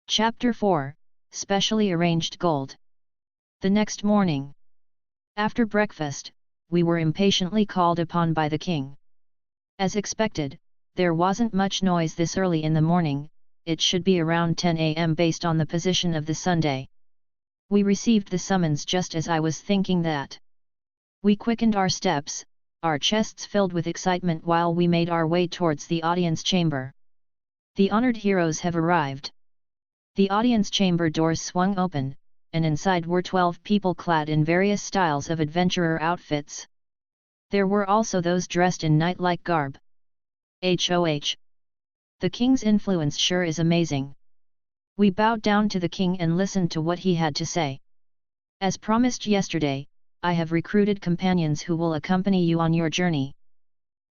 Chapter 4, Specially Arranged Gold. The next morning, after breakfast, we were impatiently called upon by the king. As expected, there wasn't much noise this early in the morning. It should be around 10 a.m. based on the position of the Sunday. We received the summons just as I was thinking that. We quickened our steps, our chests filled with excitement while we made our way towards the audience chamber. The honored heroes have arrived. The audience chamber doors swung open, and inside were 12 people clad in various styles of adventurer outfits. There were also those dressed in knight-like garb. HOH! The king's influence sure is amazing. We bowed down to the king and listened to what he had to say. As promised yesterday, I have recruited companions who will accompany you on your journey.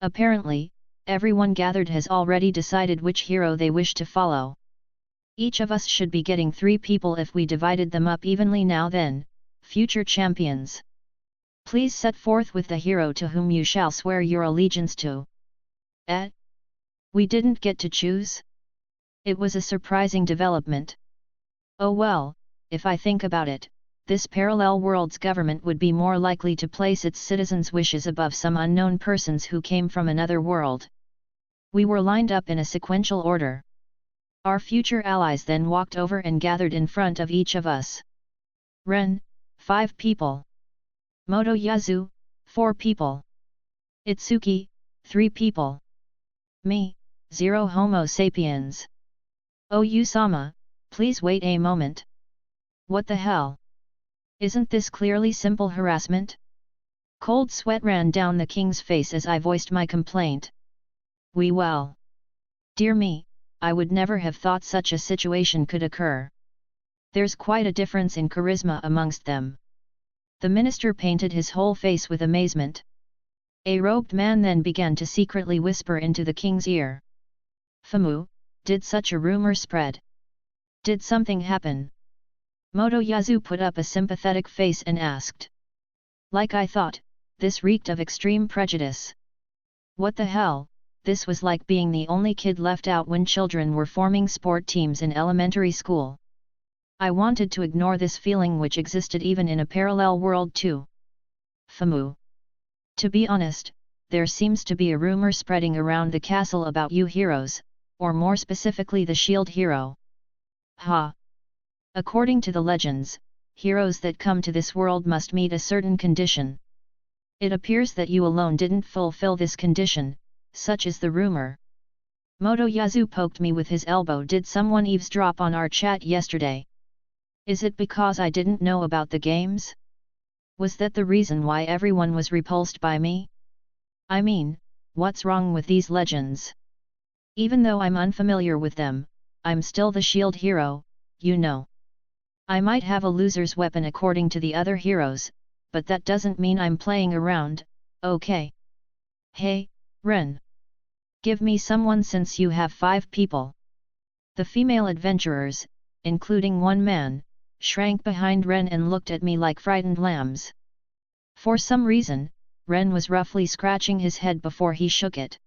Apparently, everyone gathered has already decided which hero they wish to follow. Each of us should be getting 3 people if we divided them up evenly. Now then, future champions. Please set forth with the hero to whom you shall swear your allegiance to. We didn't get to choose? It was a surprising development. Oh well, if I think about it, this parallel world's government would be more likely to place its citizens' wishes above some unknown persons who came from another world. We were lined up in a sequential order. Our future allies then walked over and gathered in front of each of us. Ren, 5 people. Motoyazu, 4 people. Itsuki, 3 people. Me, 0 Homo sapiens. Oh Yuusama, please wait a moment. What the hell? Isn't this clearly simple harassment? Cold sweat ran down the king's face as I voiced my complaint. Well. Dear me, I would never have thought such a situation could occur. There's quite a difference in charisma amongst them. The minister painted his whole face with amazement. A robed man then began to secretly whisper into the king's ear. Famu, did such a rumor spread? Did something happen? Motoyazu put up a sympathetic face and asked. Like I thought, this reeked of extreme prejudice. What the hell? This was like being the only kid left out when children were forming sport teams in elementary school. I wanted to ignore this feeling which existed even in a parallel world too. Famu. To be honest, there seems to be a rumor spreading around the castle about you heroes, or more specifically the shield hero. Ha! According to the legends, heroes that come to this world must meet a certain condition. It appears that you alone didn't fulfill this condition. Such is the rumor. Motoyazu poked me with his elbow. Did someone eavesdrop on our chat yesterday? Is it because I didn't know about the games? Was that the reason why everyone was repulsed by me? I mean, what's wrong with these legends? Even though I'm unfamiliar with them, I'm still the shield hero, you know. I might have a loser's weapon according to the other heroes, but that doesn't mean I'm playing around, okay? Hey, Ren. Give me someone since you have 5 people. The female adventurers, including one man, shrank behind Ren and looked at me like frightened lambs. For some reason, Ren was roughly scratching his head before he shook it.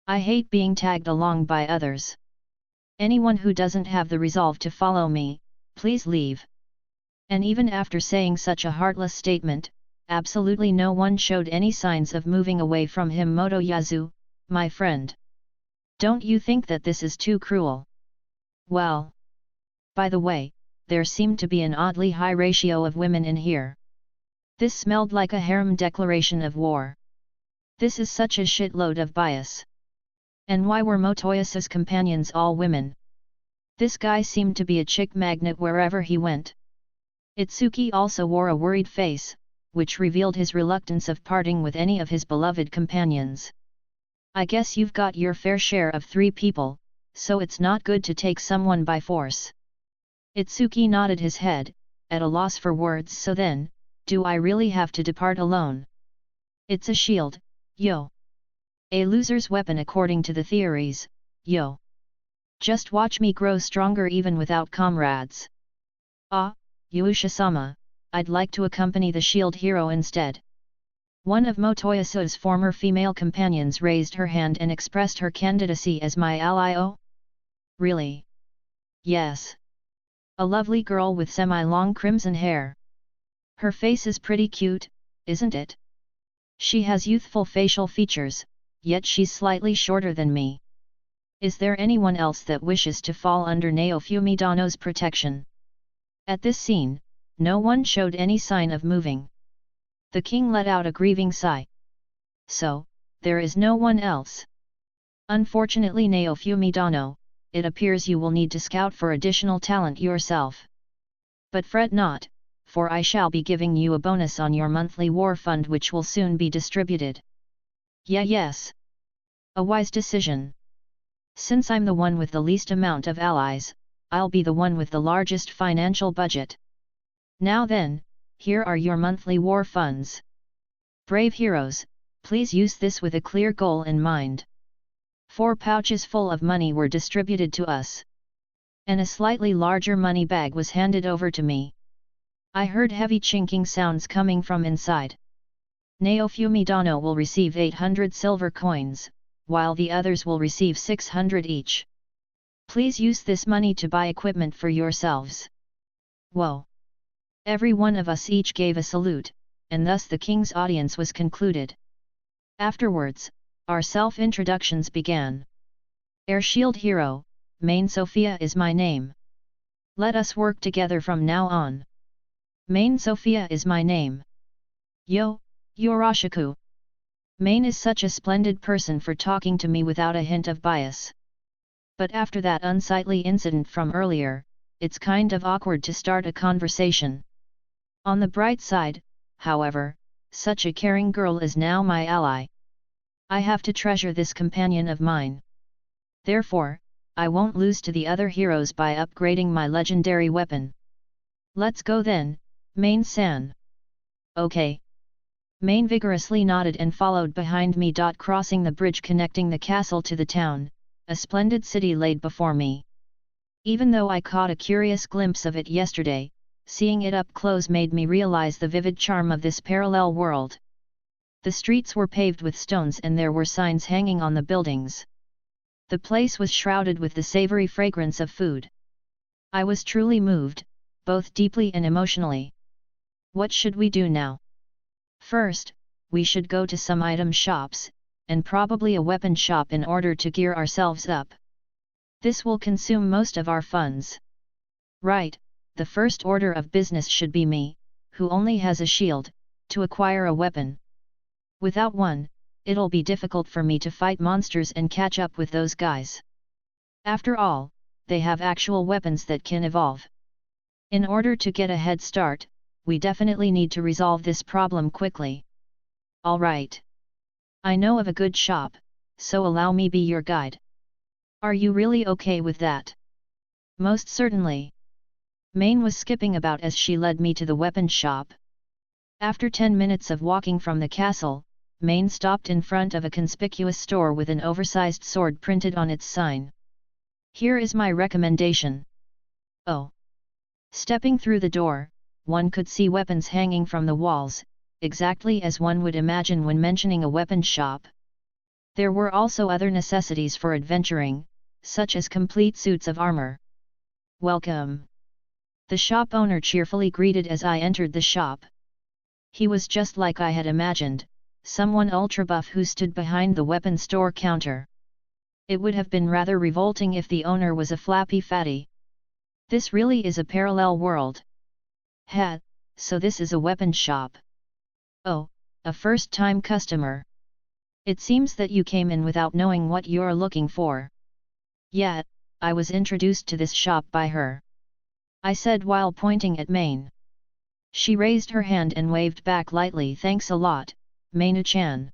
I hate being tagged along by others. Anyone who doesn't have the resolve to follow me, please leave. And even after saying such a heartless statement, absolutely no one showed any signs of moving away from him. Motoyazu, my friend. Don't you think that this is too cruel? Well. By the way, there seemed to be an oddly high ratio of women in here. This smelled like a harem declaration of war. This is such a shitload of bias. And why were Motoyazu's companions all women? This guy seemed to be a chick magnet wherever he went. Itsuki also wore a worried face, which revealed his reluctance of parting with any of his beloved companions. I guess you've got your fair share of 3 people, so it's not good to take someone by force. Itsuki nodded his head, at a loss for words. So then, do I really have to depart alone? It's a shield, yo. A loser's weapon according to the theories, yo. Just watch me grow stronger even without comrades. Ah, Yuusha-sama, I'd like to accompany the shield hero instead. One of Motoyazu's former female companions raised her hand and expressed her candidacy as my ally. Oh? Really? Yes. A lovely girl with semi-long crimson hair. Her face is pretty cute, isn't it? She has youthful facial features, yet she's slightly shorter than me. Is there anyone else that wishes to fall under Naofumidano's protection? At this scene, no one showed any sign of moving. The king let out a grieving sigh. So, there is no one else. Unfortunately, Naofumidano, it appears you will need to scout for additional talent yourself. But fret not, for I shall be giving you a bonus on your monthly war fund which will soon be distributed. Yes. A wise decision. Since I'm the one with the least amount of allies, I'll be the one with the largest financial budget. Now then, here are your monthly war funds. Brave heroes, please use this with a clear goal in mind. 4 pouches full of money were distributed to us. And a slightly larger money bag was handed over to me. I heard heavy chinking sounds coming from inside. Naofumidano will receive 800 silver coins, while the others will receive 600 each. Please use this money to buy equipment for yourselves. Whoa! Every one of us each gave a salute, and thus the king's audience was concluded. Afterwards, our self-introductions began. Air Shield Hero, Main Sophia is my name. Let us work together from now on. Main Sophia is my name. Yo, Yoroshiku. Main is such a splendid person for talking to me without a hint of bias. But after that unsightly incident from earlier, it's kind of awkward to start a conversation. On the bright side, however, such a caring girl is now my ally. I have to treasure this companion of mine. Therefore, I won't lose to the other heroes by upgrading my legendary weapon. Let's go then, Main-san. Okay. Main vigorously nodded and followed behind me. Crossing the bridge connecting the castle to the town, a splendid city laid before me. Even though I caught a curious glimpse of it yesterday, seeing it up close made me realize the vivid charm of this parallel world. The streets were paved with stones and there were signs hanging on the buildings. The place was shrouded with the savory fragrance of food. I was truly moved, both deeply and emotionally. What should we do now? First, we should go to some item shops, and probably a weapon shop in order to gear ourselves up. This will consume most of our funds. Right, the first order of business should be me, who only has a shield, to acquire a weapon. Without one, it'll be difficult for me to fight monsters and catch up with those guys. After all, they have actual weapons that can evolve. In order to get a head start, we definitely need to resolve this problem quickly. Alright. I know of a good shop, so allow me be your guide. Are you really okay with that? Most certainly. Main was skipping about as she led me to the weapon shop. After 10 minutes of walking from the castle, Main stopped in front of a conspicuous store with an oversized sword printed on its sign. Here is my recommendation. Oh. Stepping through the door, one could see weapons hanging from the walls, exactly as one would imagine when mentioning a weapon shop. There were also other necessities for adventuring, such as complete suits of armor. Welcome! The shop owner cheerfully greeted as I entered the shop. He was just like I had imagined, someone ultra-buff who stood behind the weapon store counter. It would have been rather revolting if the owner was a flappy fatty. This really is a parallel world. So this is a weapon shop. Oh, a first-time customer. It seems that you came in without knowing what you're looking for. Yeah, I was introduced to this shop by her. I said while pointing at Main. She raised her hand and waved back lightly. Thanks a lot, Mainu-chan.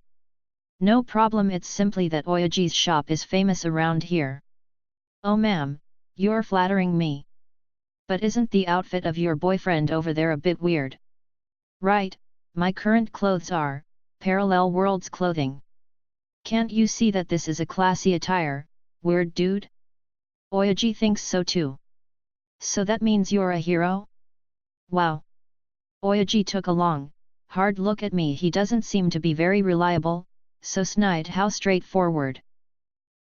No problem, it's simply that Oyaji's shop is famous around here. Oh ma'am, you're flattering me. But isn't the outfit of your boyfriend over there a bit weird? Right, my current clothes are parallel worlds clothing. Can't you see that this is a classy attire, weird dude? Oyaji thinks so too. So that means you're a hero? Wow. Oyaji took a long, hard look at me. He doesn't seem to be very reliable, so snide how straightforward.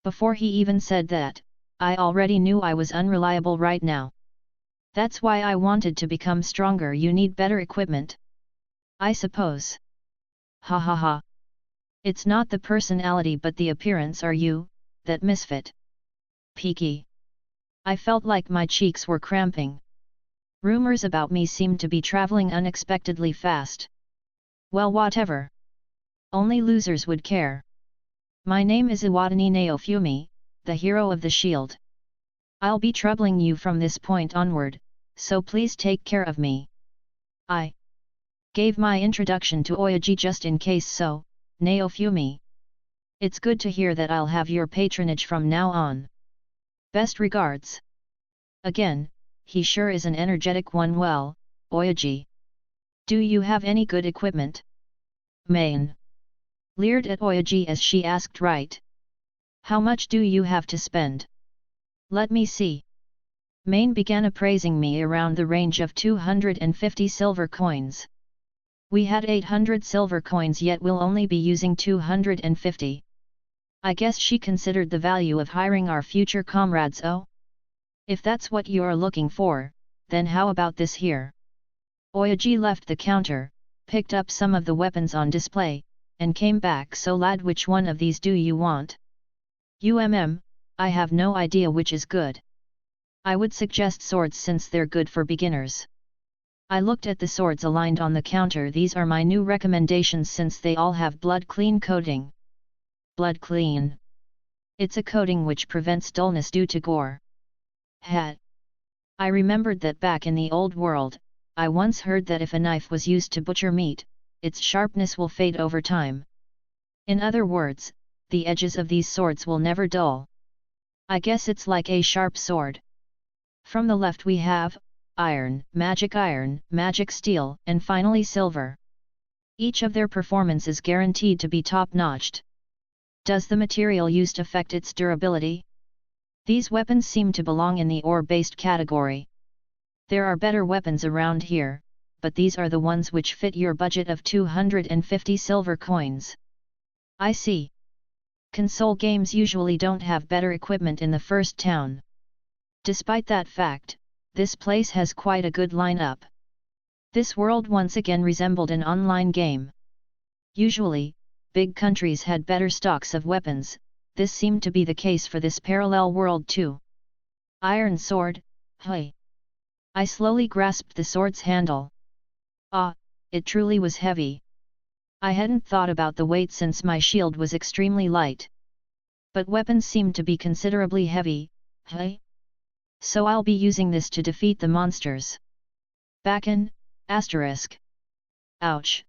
Before he even said that, I already knew I was unreliable right now. That's why I wanted to become stronger. You need better equipment, I suppose. Ha ha ha. It's not the personality but the appearance, are you, that misfit? Peaky. I felt like my cheeks were cramping. Rumors about me seemed to be traveling unexpectedly fast. Well, whatever. Only losers would care. My name is Iwatani Naofumi, the hero of the shield. I'll be troubling you from this point onward, so please take care of me. I gave my introduction to Oyaji just in case, so, Naofumi. It's good to hear that I'll have your patronage from now on. Best regards. Again, he sure is an energetic one. Well, Oyaji. Do you have any good equipment? Main leered at Oyaji as she asked. Right. How much do you have to spend? Let me see. Main began appraising me around the range of 250 silver coins. We had 800 silver coins, yet we'll only be using 250. I guess she considered the value of hiring our future comrades. Oh? If that's what you're looking for, then how about this here? Oyaji left the counter, picked up some of the weapons on display, and came back. So lad, which one of these do you want? I have no idea which is good. I would suggest swords since they're good for beginners. I looked at the swords aligned on the counter. These are my new recommendations since they all have blood clean coating. Blood clean. It's a coating which prevents dullness due to gore. Hat. I remembered that back in the old world, I once heard that if a knife was used to butcher meat, its sharpness will fade over time. In other words, the edges of these swords will never dull. I guess it's like a sharp sword. From the left we have iron, magic steel, and finally silver. Each of their performance is guaranteed to be top-notched. Does the material used affect its durability? These weapons seem to belong in the ore-based category. There are better weapons around here, but these are the ones which fit your budget of 250 silver coins. I see. Console games usually don't have better equipment in the first town. Despite that fact, this place has quite a good lineup. This world once again resembled an online game. Usually, big countries had better stocks of weapons. This seemed to be the case for this parallel world too. Iron sword, hey. I slowly grasped the sword's handle. Ah, it truly was heavy. I hadn't thought about the weight since my shield was extremely light. But weapons seemed to be considerably heavy, hey? So I'll be using this to defeat the monsters. Bakken, asterisk. Ouch.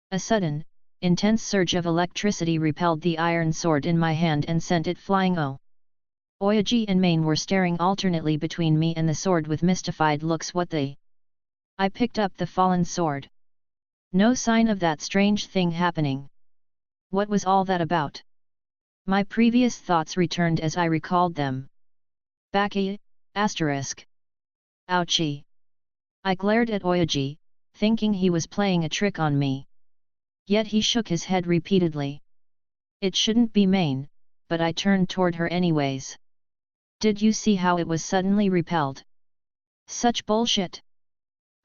A sudden, intense surge of electricity repelled the iron sword in my hand and sent it flying. Oh. Oyaji and Main were staring alternately between me and the sword with mystified looks. What the? I picked up the fallen sword. No sign of that strange thing happening. What was all that about? My previous thoughts returned as I recalled them. Bakke, asterisk. Ouchie. I glared at Oyaji, thinking he was playing a trick on me. Yet he shook his head repeatedly. It shouldn't be Main, but I turned toward her anyways. Did you see how it was suddenly repelled? Such bullshit.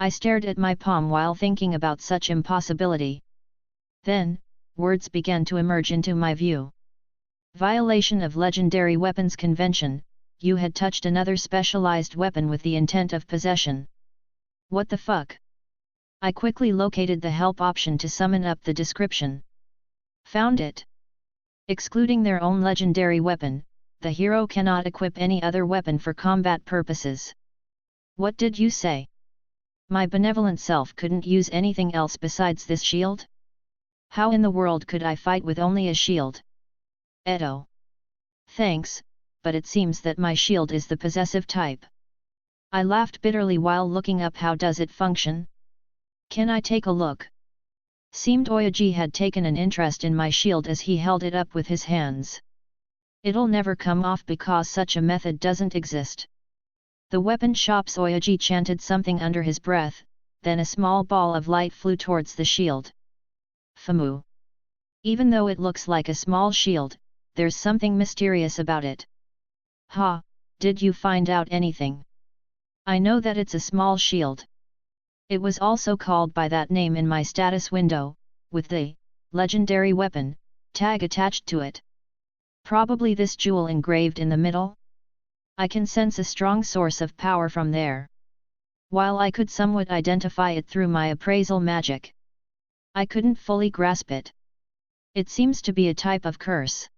I stared at my palm while thinking about such impossibility. Then, words began to emerge into my view. Violation of Legendary Weapons Convention, you had touched another specialized weapon with the intent of possession. What the fuck? I quickly located the help option to summon up the description. Found it. Excluding their own legendary weapon, the hero cannot equip any other weapon for combat purposes. What did you say? My benevolent self couldn't use anything else besides this shield? How in the world could I fight with only a shield? Edo. Thanks, but it seems that my shield is the possessive type. I laughed bitterly while looking up. How does it function? Can I take a look? Seemed Oyaji had taken an interest in my shield as he held it up with his hands. It'll never come off because such a method doesn't exist. The weapon shops. Oyaji chanted something under his breath, then a small ball of light flew towards the shield. Famu. Even though it looks like a small shield, there's something mysterious about it. Ha, did you find out anything? I know that it's a small shield. It was also called by that name in my status window, with the legendary weapon tag attached to it. Probably this jewel engraved in the middle? I can sense a strong source of power from there. While I could somewhat identify it through my appraisal magic, I couldn't fully grasp it. It seems to be a type of curse.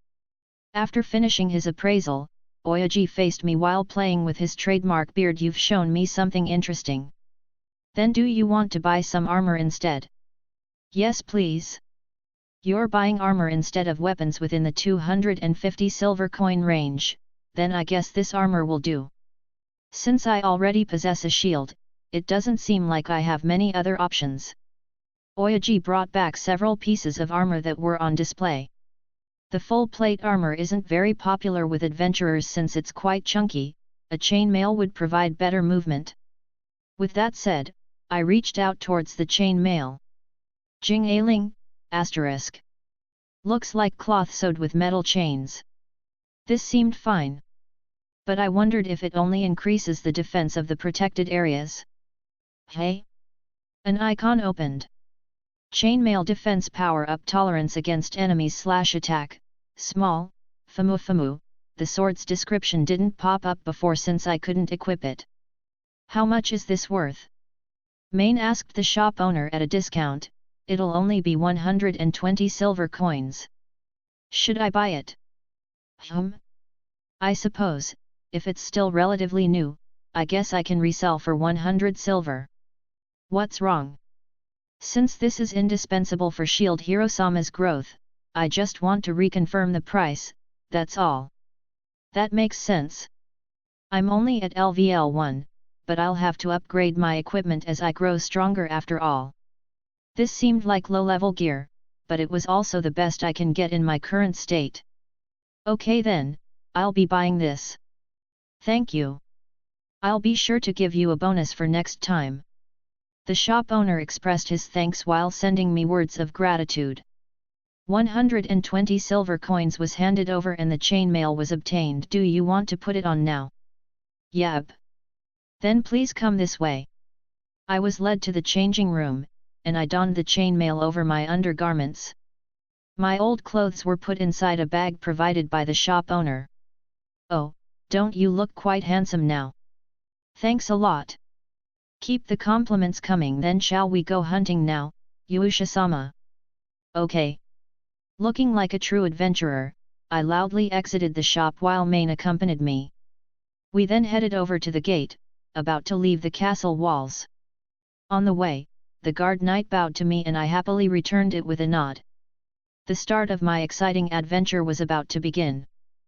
After finishing his appraisal, Oyaji faced me while playing with his trademark beard. You've shown me something interesting. Then do you want to buy some armor instead? Yes please. You're buying armor instead of weapons within the 250 silver coin range, then I guess this armor will do. Since I already possess a shield, it doesn't seem like I have many other options. Oyaji brought back several pieces of armor that were on display. The full plate armor isn't very popular with adventurers since it's quite chunky, a chainmail would provide better movement. With that said, I reached out towards the chainmail. Jing ailing, asterisk. Looks like cloth sewed with metal chains. This seemed fine. But I wondered if it only increases the defense of the protected areas. Hey? An icon opened. Chainmail defense power up tolerance against enemies / attack, small, famu. The sword's description didn't pop up before since I couldn't equip it. How much is this worth? Main asked the shop owner at a discount. It'll only be 120 silver coins. Should I buy it? I suppose, if it's still relatively new, I guess I can resell for 100 silver. What's wrong? Since this is indispensable for Shield Hero-sama's growth, I just want to reconfirm the price, that's all. That makes sense. I'm only at LVL 1, but I'll have to upgrade my equipment as I grow stronger after all. This seemed like low-level gear, but it was also the best I can get in my current state. Okay then, I'll be buying this. Thank you. I'll be sure to give you a bonus for next time. The shop owner expressed his thanks while sending me words of gratitude. 120 silver coins was handed over and the chainmail was obtained. Do you want to put it on now? Yep. Then please come this way. I was led to the changing room, and I donned the chainmail over my undergarments. My old clothes were put inside a bag provided by the shop owner. Oh, don't you look quite handsome now? Thanks a lot. Keep the compliments coming. Then shall we go hunting now, Yuusha-sama? Okay. Looking like a true adventurer, I loudly exited the shop while Main accompanied me. We then headed over to the gate, about to leave the castle walls. On the way, the guard knight bowed to me and I happily returned it with a nod. The start of my exciting adventure was about to begin.